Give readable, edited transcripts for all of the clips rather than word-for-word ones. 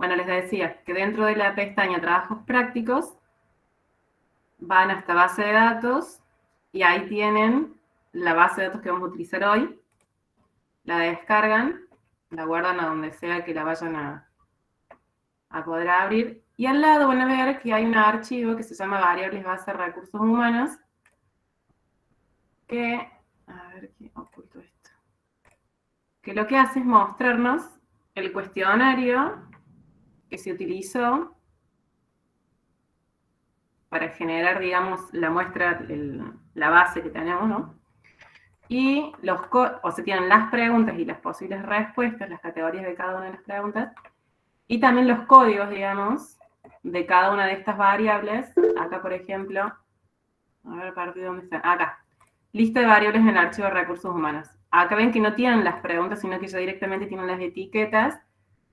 Bueno, les decía que dentro de la pestaña Trabajos Prácticos van hasta Base de Datos y ahí tienen la base de datos que vamos a utilizar hoy, la descargan, la guardan a donde sea que la vayan a poder abrir, y al lado van a ver que hay un archivo que se llama Variables Base Recursos Humanos, que, a ver qué oculto esto, que lo que hace es mostrarnos el cuestionario que se utilizó para generar, digamos, la muestra, la base que tenemos, ¿no? Y o sea, tienen las preguntas y las posibles respuestas, las categorías de cada una de las preguntas, y también los códigos, digamos, de cada una de estas variables. Acá, por ejemplo, a ver, ¿a partir de dónde está? Acá. Lista de variables en el archivo de recursos humanos. Acá ven que no tienen las preguntas, sino que ya directamente tienen las etiquetas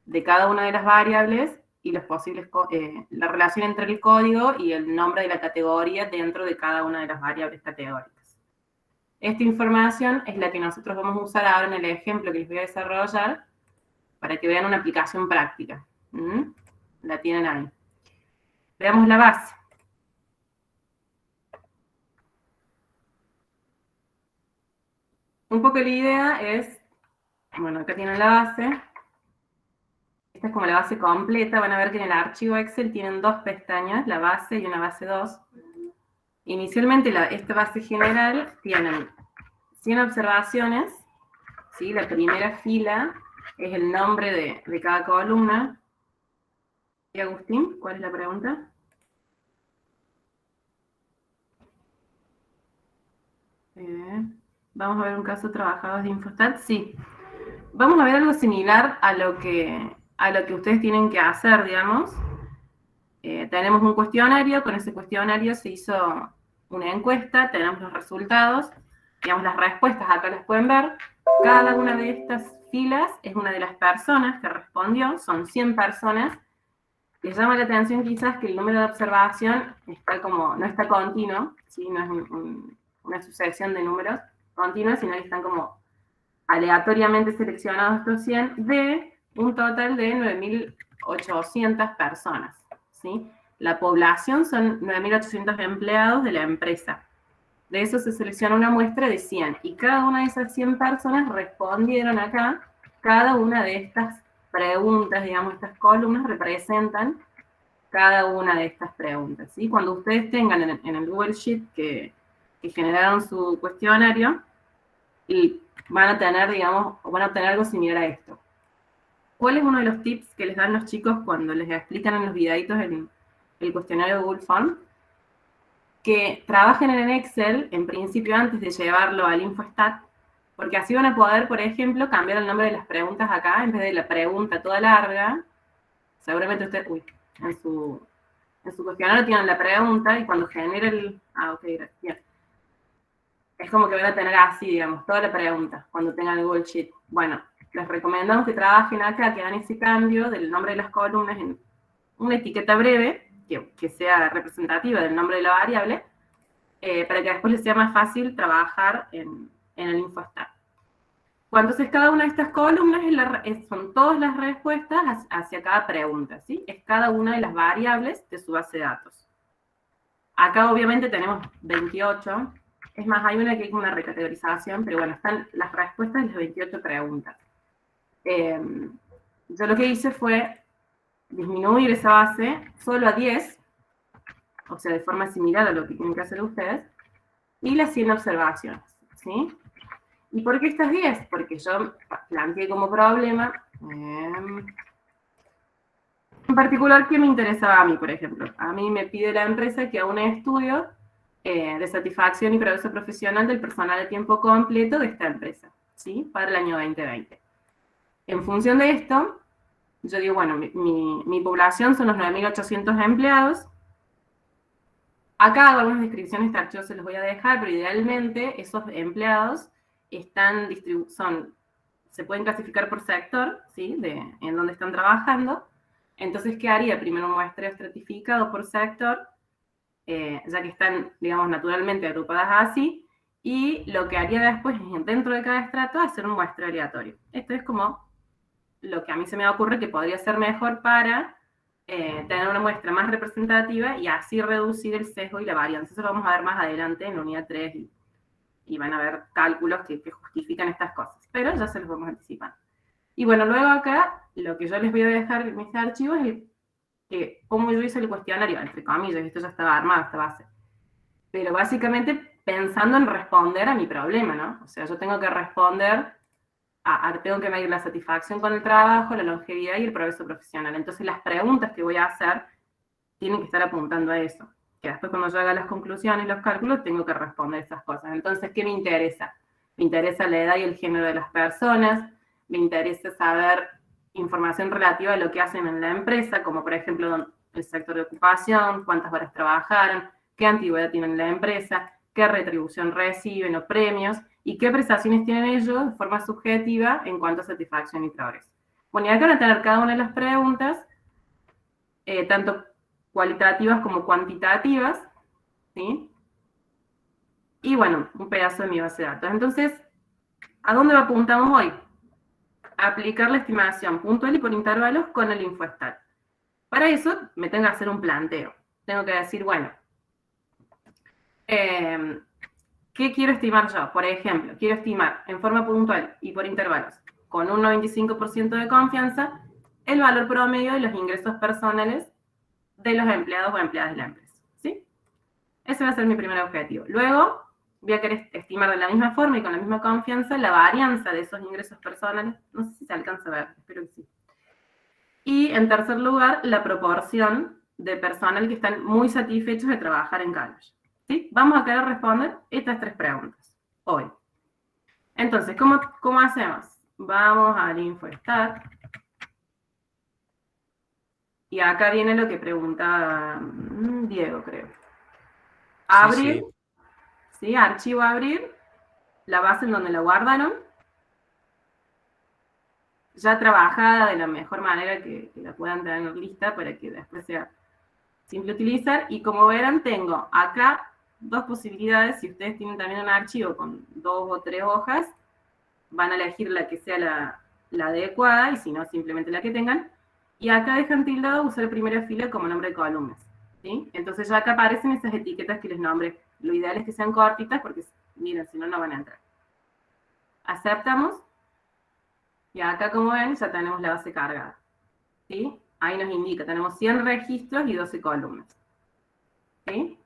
de cada una de las variables y los posibles, la relación entre el código y el nombre de la categoría dentro de cada una de las variables categóricas. Esta información es la que nosotros vamos a usar ahora en el ejemplo que les voy a desarrollar para que vean una aplicación práctica. La tienen ahí. Veamos la base. Un poco la idea es, bueno, acá tienen la base. Esta es como la base completa. Van a ver que en el archivo Excel tienen dos pestañas, la base y una base 2. Inicialmente esta base general tiene 100 observaciones, ¿sí? La primera fila es el nombre de cada columna. ¿Y Agustín? ¿Cuál es la pregunta? Vamos a ver un caso trabajados de Infostat. Sí. Vamos a ver algo similar a lo que ustedes tienen que hacer, digamos. Tenemos un cuestionario, con ese cuestionario se hizo una encuesta, tenemos los resultados, digamos las respuestas, acá las pueden ver. Cada una de estas filas es una de las personas que respondió, son 100 personas. Les llama la atención quizás que el número de observación está no está continuo, ¿sí? No es una sucesión de números continuos, sino que están como aleatoriamente seleccionados estos 100 de un total de 9.800 personas, ¿sí? La población son 9.800 empleados de la empresa. De eso se selecciona una muestra de 100 y cada una de esas 100 personas respondieron acá. Cada una de estas preguntas, digamos, estas columnas representan cada una de estas preguntas, ¿sí? Cuando ustedes tengan en el Google Sheet que generaron su cuestionario, y van a tener, digamos, van a obtener algo similar a esto. ¿Cuál es uno de los tips que les dan los chicos cuando les explican en los videitos el cuestionario de Google Form? Que trabajen en Excel, en principio, antes de llevarlo al Infostat, porque así van a poder, por ejemplo, cambiar el nombre de las preguntas acá, en vez de la pregunta toda larga. Seguramente usted, en su cuestionario tienen la pregunta, y cuando genere el... ok, gracias. Es como que van a tener así, digamos, toda la pregunta, cuando tengan el Google Sheet. Bueno, les recomendamos que trabajen acá, que hagan ese cambio del nombre de las columnas en una etiqueta breve, que sea representativa del nombre de la variable, para que después les sea más fácil trabajar en el Infostat. Entonces, cada una de estas columnas son todas las respuestas hacia cada pregunta, ¿sí? Es cada una de las variables de su base de datos. Acá, obviamente, tenemos 28. Es más, hay una que hay una recategorización, pero bueno, están las respuestas de las 28 preguntas. Yo lo que hice fue disminuir esa base solo a 10, o sea, de forma similar a lo que tienen que hacer ustedes, y las 100 observaciones, ¿sí? ¿Y por qué estas 10? Porque yo planteé como problema, en particular, ¿qué me interesaba a mí, por ejemplo? A mí me pide la empresa que haga un estudio de satisfacción y progreso profesional del personal de tiempo completo de esta empresa, ¿sí? Para el año 2020. En función de esto, yo digo, bueno, mi población son los 9.800 empleados. Acá hago algunas descripciones, este archivo se los voy a dejar, pero idealmente esos empleados se pueden clasificar por sector, ¿sí? En donde están trabajando. Entonces, ¿qué haría? Primero un muestreo estratificado por sector, ya que están, digamos, naturalmente agrupadas así, y lo que haría después es, dentro de cada estrato, hacer un muestreo aleatorio. Esto es como lo que a mí se me ocurre que podría ser mejor para tener una muestra más representativa y así reducir el sesgo y la varianza. Eso lo vamos a ver más adelante en la unidad 3 y van a ver cálculos que justifican estas cosas, pero ya se los vamos anticipando. Y bueno, luego acá, lo que yo les voy a dejar en este archivo es cómo yo hice el cuestionario, entre comillas, esto ya estaba armado, esta base. Pero básicamente pensando en responder a mi problema, ¿no? O sea, yo tengo que responder tengo que medir la satisfacción con el trabajo, la longevidad y el progreso profesional. Entonces las preguntas que voy a hacer tienen que estar apuntando a eso. Que después cuando yo haga las conclusiones y los cálculos tengo que responder esas cosas. Entonces, ¿qué me interesa? Me interesa la edad y el género de las personas, me interesa saber información relativa a lo que hacen en la empresa, como por ejemplo el sector de ocupación, cuántas horas trabajaron, qué antigüedad tienen la empresa, qué retribución reciben o premios, y qué prestaciones tienen ellos de forma subjetiva en cuanto a satisfacción y progreso. Bueno, y acá van a tener cada una de las preguntas, tanto cualitativas como cuantitativas, ¿sí? Y bueno, un pedazo de mi base de datos. Entonces, ¿a dónde apuntamos hoy? A aplicar la estimación puntual y por intervalos con el InfoStat. Para eso, me tengo que hacer un planteo. Tengo que decir, bueno, ¿qué quiero estimar yo? Por ejemplo, quiero estimar en forma puntual y por intervalos, con un 95% de confianza, el valor promedio de los ingresos personales de los empleados o empleadas de la empresa. ¿Sí? Ese va a ser mi primer objetivo. Luego, voy a querer estimar de la misma forma y con la misma confianza la varianza de esos ingresos personales. No sé si se alcanza a ver, espero que sí. Y en tercer lugar, la proporción de personal que están muy satisfechos de trabajar en Calus. ¿Sí? Vamos a querer responder estas 3 preguntas hoy. Entonces, ¿cómo hacemos? Vamos al InfoStat. Y acá viene lo que preguntaba Diego, creo. Abrir, sí, archivo abrir, la base en donde la guardaron, ya trabajada de la mejor manera que la puedan tener lista para que después sea simple utilizar. Y como verán, tengo acá 2 posibilidades. Si ustedes tienen también un archivo con 2 o 3 hojas, van a elegir la que sea la adecuada, y si no, simplemente la que tengan. Y acá dejan tildado usar primera fila como nombre de columnas. ¿Sí? Entonces ya acá aparecen esas etiquetas que les nombré. Lo ideal es que sean cortitas porque, miren, si no, no van a entrar. Aceptamos. Y acá, como ven, ya tenemos la base cargada. ¿Sí? Ahí nos indica, tenemos 100 registros y 12 columnas. ¿Sí?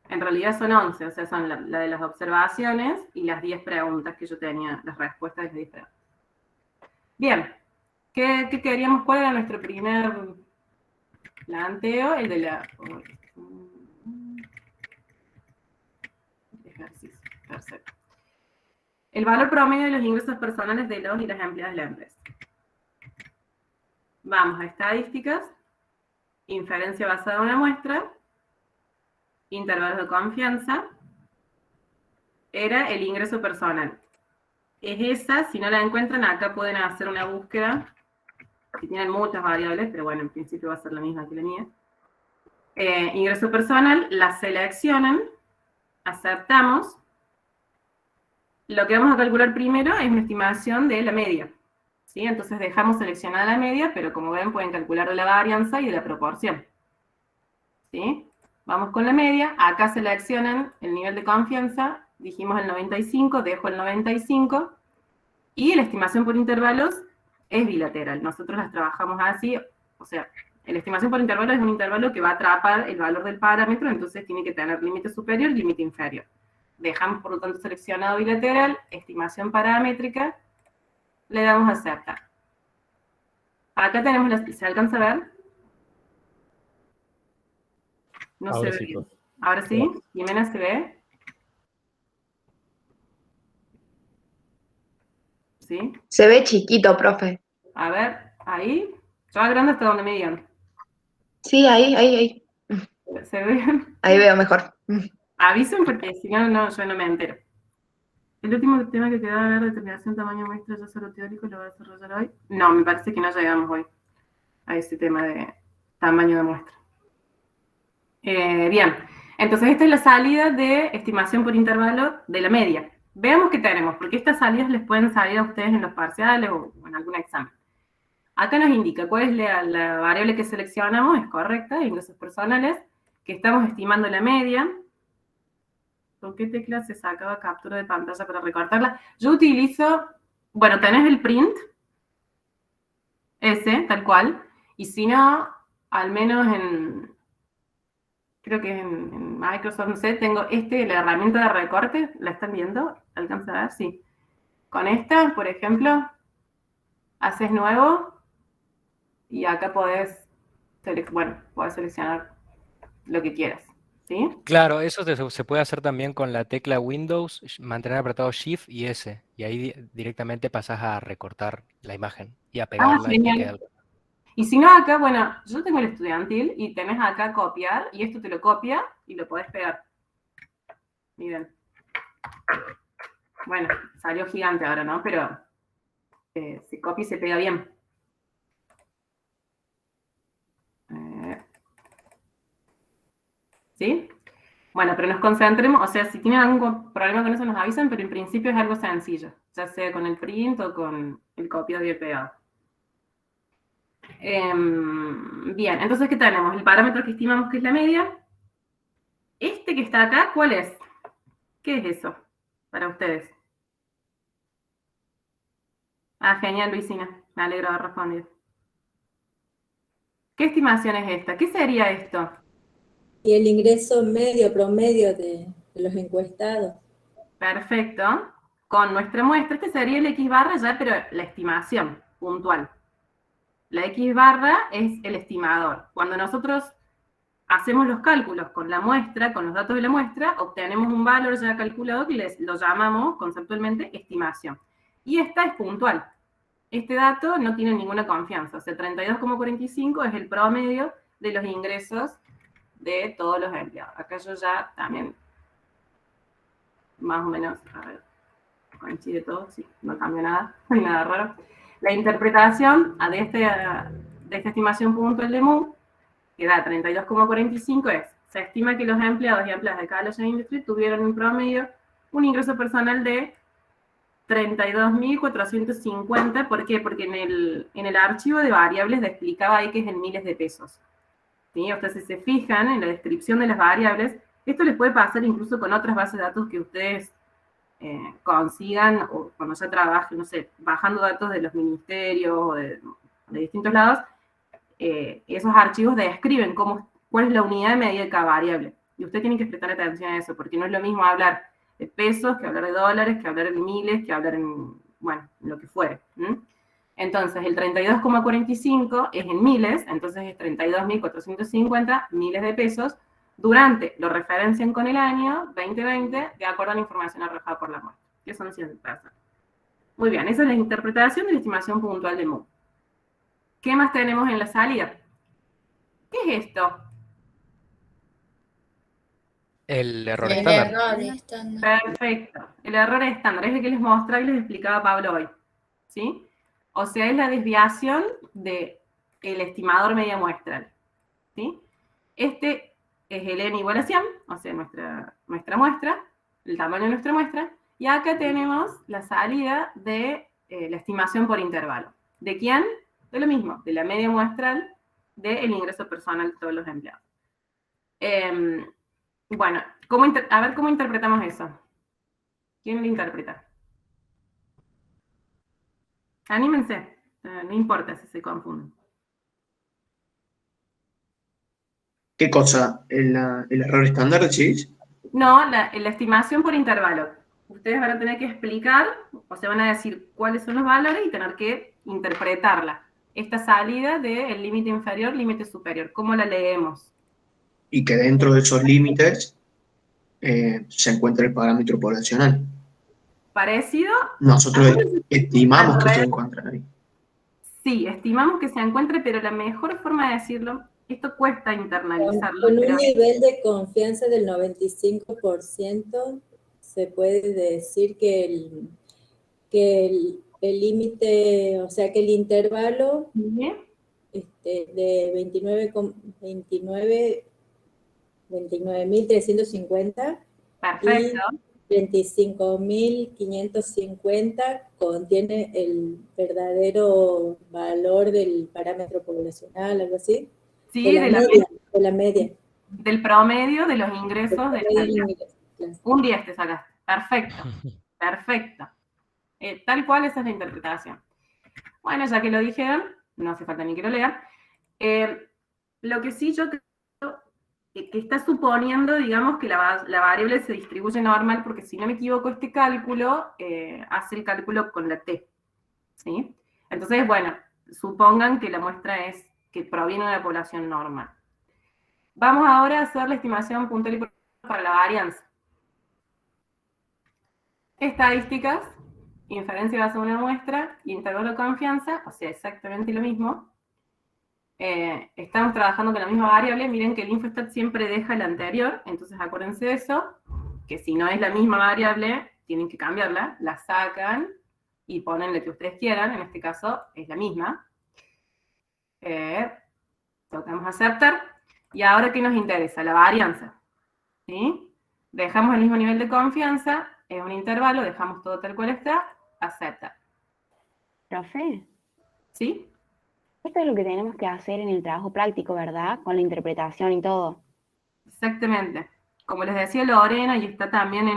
En realidad son 11, o sea, son la de las observaciones y las 10 preguntas que yo tenía, las respuestas de las 10 preguntas. Bien, ¿qué queríamos? ¿Cuál era nuestro primer planteo? El de la... ejercicio, perfecto. El valor promedio de los ingresos personales de los y las empleadas de la empresa. Vamos a estadísticas, inferencia basada en una muestra, intervalos de confianza, era el ingreso personal. Es esa, si no la encuentran, acá pueden hacer una búsqueda, que tienen muchas variables, pero bueno, en principio va a ser la misma que la mía. Ingreso personal, la seleccionan, aceptamos. Lo que vamos a calcular primero es una estimación de la media. ¿Sí? Entonces dejamos seleccionada la media, pero como ven pueden calcular de la varianza y de la proporción. ¿Sí? Vamos con la media, acá seleccionan el nivel de confianza, dijimos el 95, dejo el 95, y la estimación por intervalos es bilateral. Nosotros las trabajamos así, o sea, la estimación por intervalo es un intervalo que va a atrapar el valor del parámetro, entonces tiene que tener límite superior y límite inferior. Dejamos, por lo tanto, seleccionado bilateral, estimación paramétrica, le damos a aceptar. Acá tenemos, ¿se alcanza a ver? No se ve bien. Ahora sí, Jimena, ¿se ve? ¿Sí? Se ve chiquito, profe. A ver, ahí. Yo agrando hasta donde me digan. Sí, ahí. ¿Se ve bien? Ahí veo mejor. Avisen porque si no, yo no me entero. El último tema que quedaba ver, determinación tamaño muestra, ya solo teórico, lo voy a desarrollar hoy. No, me parece que no llegamos hoy a ese tema de tamaño de muestra. Bien, entonces esta es la salida de estimación por intervalo de la media. Veamos qué tenemos, porque estas salidas les pueden salir a ustedes en los parciales o en algún examen. Acá nos indica cuál es la variable que seleccionamos, es correcta, ingresos personales, que estamos estimando la media. ¿Con qué tecla se sacaba captura de pantalla para recortarla? Yo utilizo, bueno, tenés el print, ese, tal cual, y si no, al menos creo que en Microsoft, no sé, tengo la herramienta de recorte, ¿la están viendo? ¿Alcanza a ver? Sí. Con esta, por ejemplo, haces nuevo, y acá podés seleccionar lo que quieras, ¿sí? Claro, eso se puede hacer también con la tecla Windows, mantener apretado Shift y S, y ahí directamente pasas a recortar la imagen y a Ah, pegarla y te queda genial. algo. Y si no, acá, bueno, yo tengo el estudiantil y tenés acá copiar, y esto te lo copia y lo podés pegar. Miren. Bueno, salió gigante ahora, ¿no? Pero se copia y se pega bien. ¿Sí? Bueno, pero nos concentremos, o sea, si tienen algún problema con eso nos avisan, pero en principio es algo sencillo, ya sea con el print o con el copiado y el pegado. Bien, entonces, ¿qué tenemos? El parámetro que estimamos que es la media. Este que está acá, ¿cuál es? ¿Qué es eso para ustedes? Ah, genial, Luisina. Me alegro de haber respondido. ¿Qué estimación es esta? ¿Qué sería esto? Y el ingreso medio, promedio de los encuestados. Perfecto. Con nuestra muestra, este sería el X barra ya, pero la estimación puntual. La X barra es el estimador. Cuando nosotros hacemos los cálculos con la muestra, con los datos de la muestra, obtenemos un valor ya calculado que lo llamamos conceptualmente estimación. Y esta es puntual. Este dato no tiene ninguna confianza. O sea, 32,45 es el promedio de los ingresos de todos los empleados. Acá yo ya también, más o menos, a ver, coincide todo, sí, no cambia nada, no hay nada raro. La interpretación de esta estimación puntual de MU, que da 32,45, se estima que los empleados y empleadas de cada loja de industria tuvieron en promedio un ingreso personal de 32.450. ¿Por qué? Porque en el archivo de variables explicaba ahí que es en miles de pesos. ¿Sí? Ustedes, si se fijan en la descripción de las variables, esto les puede pasar incluso con otras bases de datos que ustedes consigan, o cuando ya trabajen, no sé, bajando datos de los ministerios o de distintos lados, esos archivos describen cuál es la unidad de medida de cada variable. Y usted tiene que prestar atención a eso, porque no es lo mismo hablar de pesos que hablar de dólares, que hablar en miles, que hablar en, bueno, lo que fuere. Entonces, el 32,45 es en miles, entonces es 32.450 miles de pesos, durante, lo referencian con el año 2020, de acuerdo a la información arrojada por la muestra, que son 100 personas. Muy bien, esa es la interpretación de la estimación puntual de MU. ¿Qué más tenemos en la salida? ¿Qué es esto? El error El estándar. error estándar. Perfecto. El error estándar es el que les mostraba y les explicaba Pablo hoy. ¿Sí? O sea, es la desviación del estimador media muestral. ¿Sí? Este es el n igual a 100, o sea, nuestra muestra, el tamaño de nuestra muestra, y acá tenemos la salida de la estimación por intervalo. ¿De quién? De lo mismo, de la media muestral del ingreso personal de todos los empleados. Bueno, a ver cómo interpretamos eso. ¿Quién lo interpreta? Anímense, no importa si se confunden. ¿Qué cosa? ¿El error estándar, decís? No, la estimación por intervalo. Ustedes van a tener que explicar, o se van a decir cuáles son los valores y tener que interpretarla. Esta salida del límite inferior, límite superior, ¿cómo la leemos? Y que dentro de esos límites se encuentra el parámetro poblacional. ¿Parecido? Nosotros estimamos Al que se revés. encuentra ahí. Sí, estimamos que se encuentre, pero la mejor forma de decirlo, esto cuesta internalizarlo, Con un pero nivel de confianza del 95%, se puede decir que el límite, o sea, que el intervalo de 29.350 perfecto. 35.550 contiene el verdadero valor del parámetro poblacional, algo así, Sí, de la media. del promedio de los Del ingresos de la promedio de salida. ingresos, claro. Un 10 te sacaste. Perfecto. Perfecto. Tal cual esa es la interpretación. Bueno, ya que lo dijeron, no hace falta ni que lo lean. Lo que sí yo creo que está suponiendo, digamos, que la variable se distribuye normal, porque si no me equivoco, este cálculo hace el cálculo con la T, ¿sí? Entonces, bueno, supongan que la muestra es que proviene de una población normal. Vamos ahora a hacer la estimación puntual y para la varianza. Estadísticas, inferencia basada en una muestra, intervalo de confianza, o sea, exactamente lo mismo. Estamos trabajando con la misma variable, miren que el infostat siempre deja la anterior, entonces acuérdense de eso, que si no es la misma variable, tienen que cambiarla, la sacan y ponen lo que ustedes quieran, en este caso es la misma. Tocamos aceptar, y ahora ¿qué nos interesa? La varianza, ¿sí? Dejamos el mismo nivel de confianza, es un intervalo, dejamos todo tal cual está, aceptar. Profe, ¿Sí? esto es lo que tenemos que hacer en el trabajo práctico, ¿verdad? Con la interpretación y todo. Exactamente. Como les decía Lorena, y está también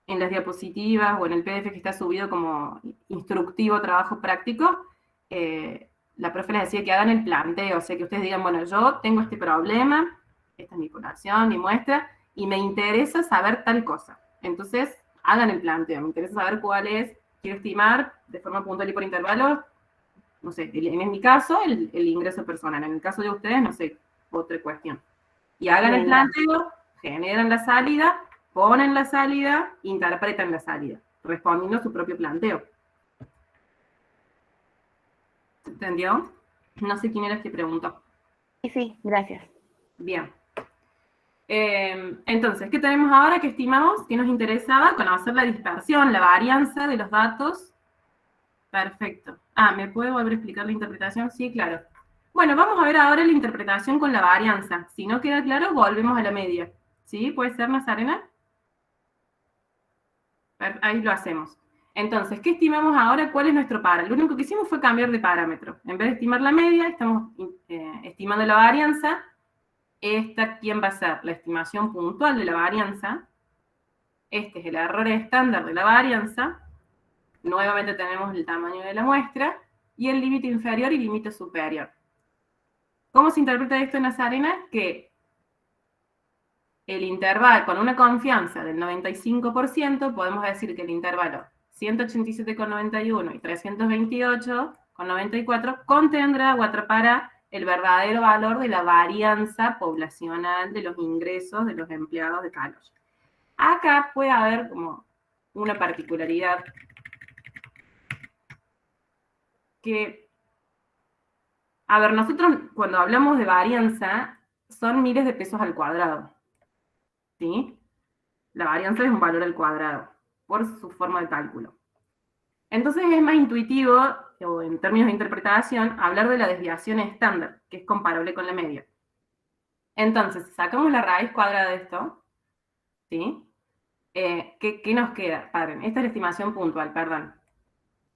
en las diapositivas o en el PDF que está subido como instructivo trabajo práctico, la profe les decía que hagan el planteo, o sea, que ustedes digan, bueno, yo tengo este problema, esta es mi población, mi muestra, y me interesa saber tal cosa. Entonces, hagan el planteo, me interesa saber cuál es, quiero estimar de forma puntual y por intervalos, no sé, en mi caso, el ingreso personal, en el caso de ustedes, no sé, otra cuestión. Y hagan el Bien, planteo, generan la salida, ponen la salida, interpretan la salida, respondiendo a su propio planteo. ¿Se entendió? No sé quién era el que preguntó. sí, gracias. Bien. Entonces, ¿qué tenemos ahora? ¿Qué estimamos? ¿Qué nos interesaba? Conocer la dispersión, la varianza de los datos. Perfecto. ¿Me puede volver a explicar la interpretación? Sí, claro. Bueno, vamos a ver ahora la interpretación con la varianza. Si no queda claro, volvemos a la media. ¿Sí? ¿Puede ser, Nazarena? Ahí lo hacemos. Entonces, ¿qué estimamos ahora? ¿Cuál es nuestro parámetro? Lo único que hicimos fue cambiar de parámetro. En vez de estimar la media, estamos estimando la varianza. Esta, ¿quién va a ser? La estimación puntual de la varianza. Este es el error estándar de la varianza. Nuevamente tenemos el tamaño de la muestra. Y el límite inferior y límite superior. ¿Cómo se interpreta esto, Nazarena? Que el intervalo, con una confianza del 95%, podemos decir que el intervalo 187,91 y 328,94 contendrá o atrapará el verdadero valor de la varianza poblacional de los ingresos de los empleados de Kalos. Acá puede haber como una particularidad que, a ver, nosotros cuando hablamos de varianza son miles de pesos al cuadrado, ¿sí? La varianza es un valor al cuadrado, por su forma de cálculo. Entonces es más intuitivo, o en términos de interpretación, hablar de la desviación estándar, que es comparable con la media. Entonces, si sacamos la raíz cuadrada de esto, ¿sí? ¿Qué nos queda? Paren, esta es la estimación puntual, perdón.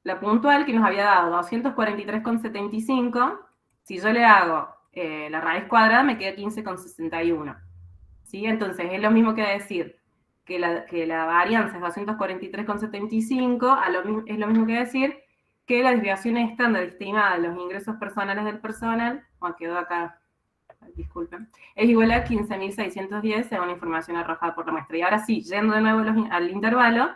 La puntual que nos había dado 243,75, si yo le hago la raíz cuadrada, me queda 15,61. ¿Sí? Entonces es lo mismo que decir que la varianza es 243,75, es lo mismo que decir que la desviación estándar estimada de los ingresos personales del personal, quedó acá, disculpen, es igual a 15.610 según la información arrojada por la muestra. Y ahora sí, yendo de nuevo al intervalo,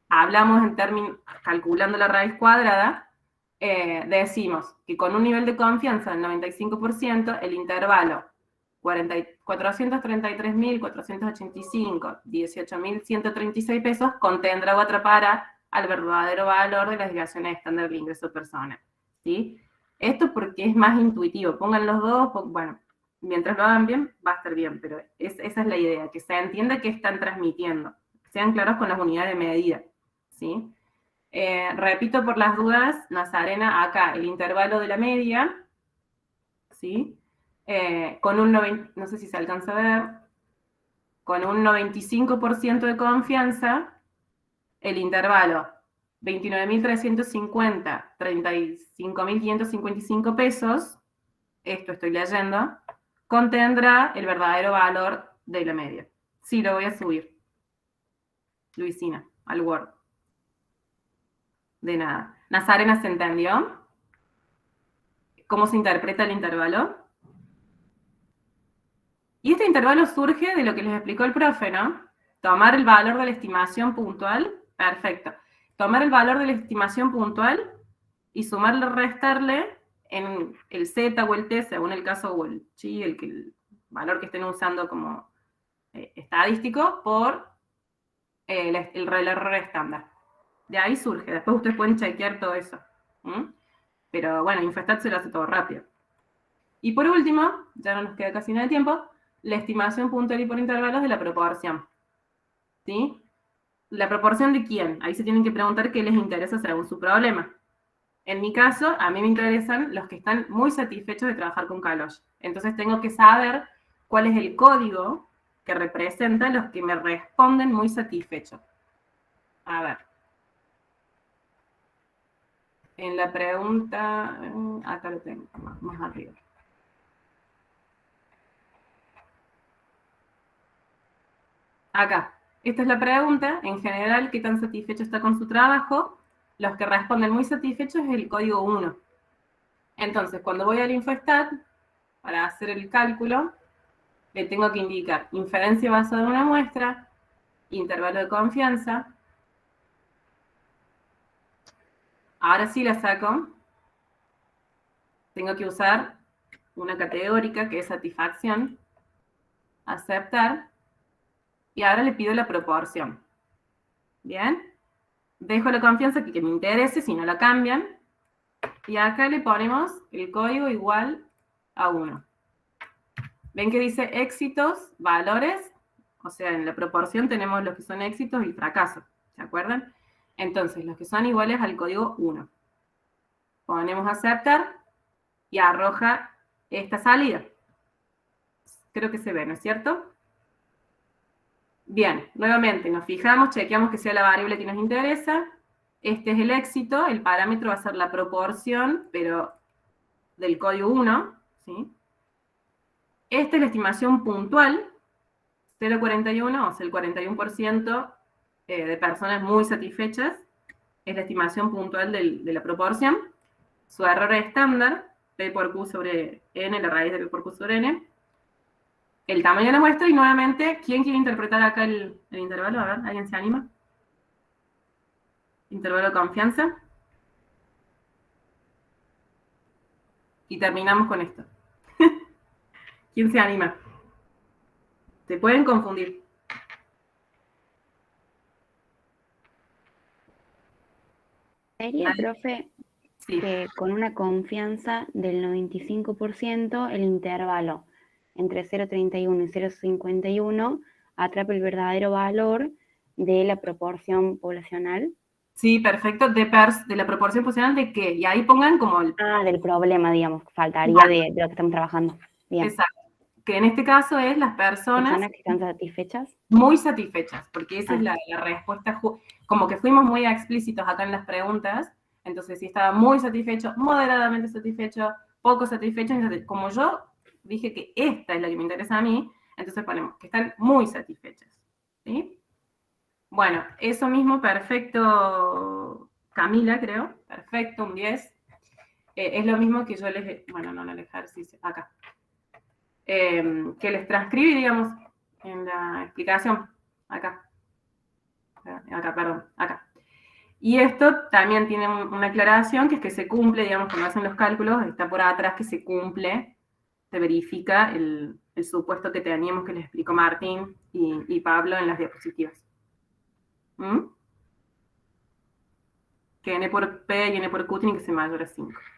hablamos en términos, calculando la raíz cuadrada, decimos que con un nivel de confianza del 95%, el intervalo 433.485, 18.136 pesos contendrá o atrapará al verdadero valor de la desviación estándar del ingreso personal, ¿sí? Esto porque es más intuitivo, pongan los dos, bueno, mientras lo hagan bien, va a estar bien, pero esa es la idea, que se entienda qué están transmitiendo, sean claros con las unidades de medida, ¿sí? Repito por las dudas, Nazarena, acá el intervalo de la media, ¿sí? Con un 90, no sé si se alcanza a ver, con un 95% de confianza, el intervalo 29.350, 35.555 pesos, esto estoy leyendo, contendrá el verdadero valor de la media. Sí, lo voy a subir, Luisina, al Word. De nada. Nazarena, ¿se entendió? ¿Cómo se interpreta el intervalo? Y este intervalo surge de lo que les explicó el profe, ¿no? Tomar el valor de la estimación puntual, perfecto. Tomar el valor de la estimación puntual y sumarle o restarle en el z o el t, según el caso, o el chi, el valor que estén usando como estadístico, por el error estándar. De ahí surge. Después ustedes pueden chequear todo eso. Pero bueno, Infostat se lo hace todo rápido. Y por último, ya no nos queda casi nada de tiempo, la estimación puntual y por intervalos de la proporción. ¿Sí? ¿La proporción de quién? Ahí se tienen que preguntar qué les interesa según su problema. En mi caso, a mí me interesan los que están muy satisfechos de trabajar con Kalosh. Entonces tengo que saber cuál es el código que representa los que me responden muy satisfechos. A ver. En la pregunta, acá lo tengo, más arriba. Acá. Esta es la pregunta. En general, ¿qué tan satisfecho está con su trabajo? Los que responden muy satisfechos es el código 1. Entonces, cuando voy al Infostat, para hacer el cálculo, le tengo que indicar inferencia basada en una muestra, intervalo de confianza. Ahora sí la saco. Tengo que usar una categórica que es satisfacción. Aceptar. Y ahora le pido la proporción. ¿Bien? Dejo la confianza que me interese, si no la cambian. Y acá le ponemos el código igual a 1. ¿Ven que dice éxitos, valores? O sea, en la proporción tenemos los que son éxitos y fracasos. ¿Se acuerdan? Entonces, los que son iguales al código 1. Ponemos aceptar y arroja esta salida. Creo que se ve, ¿no es cierto? Bien, nuevamente nos fijamos, chequeamos que sea la variable que nos interesa. Este es el éxito, el parámetro va a ser la proporción, pero del código 1, ¿sí? Esta es la estimación puntual, 0,41, o sea, el 41% de personas muy satisfechas, es la estimación puntual de la proporción. Su error estándar, P por Q sobre N, la raíz de P por Q sobre N. El tamaño de la muestra, y nuevamente, ¿quién quiere interpretar acá el intervalo? A ver, ¿alguien se anima? Intervalo de confianza. Y terminamos con esto. ¿Quién se anima? Se pueden confundir. Sería, profe, Sí. que con una confianza del 95%, el intervalo entre 0,31 y 0,51 atrapa el verdadero valor de la proporción poblacional. Sí, perfecto. ¿De la proporción posicional de qué? Y ahí pongan como el... Ah, del problema, digamos, faltaría Vale. de lo que estamos trabajando. Bien. Exacto. Que en este caso es las personas Personas que están satisfechas. muy satisfechas, porque esa es Ah. la respuesta, como que fuimos muy explícitos acá en las preguntas, entonces si estaba muy satisfecho, moderadamente satisfecho, poco satisfecho, como yo dije que esta es la que me interesa a mí, entonces ponemos que están muy satisfechas, ¿sí? Bueno, eso mismo, perfecto, Camila, creo, perfecto, un 10, es lo mismo que yo les, bueno, no en el ejercicio, acá, que les transcribí, digamos, en la explicación, acá, perdón, acá. Y esto también tiene una aclaración, que es que se cumple, digamos, cuando hacen los cálculos, está por atrás que se cumple, se verifica el supuesto que teníamos, que les explicó Martín y Pablo en las diapositivas. Que n por p y n por q tienen que ser mayor a 5.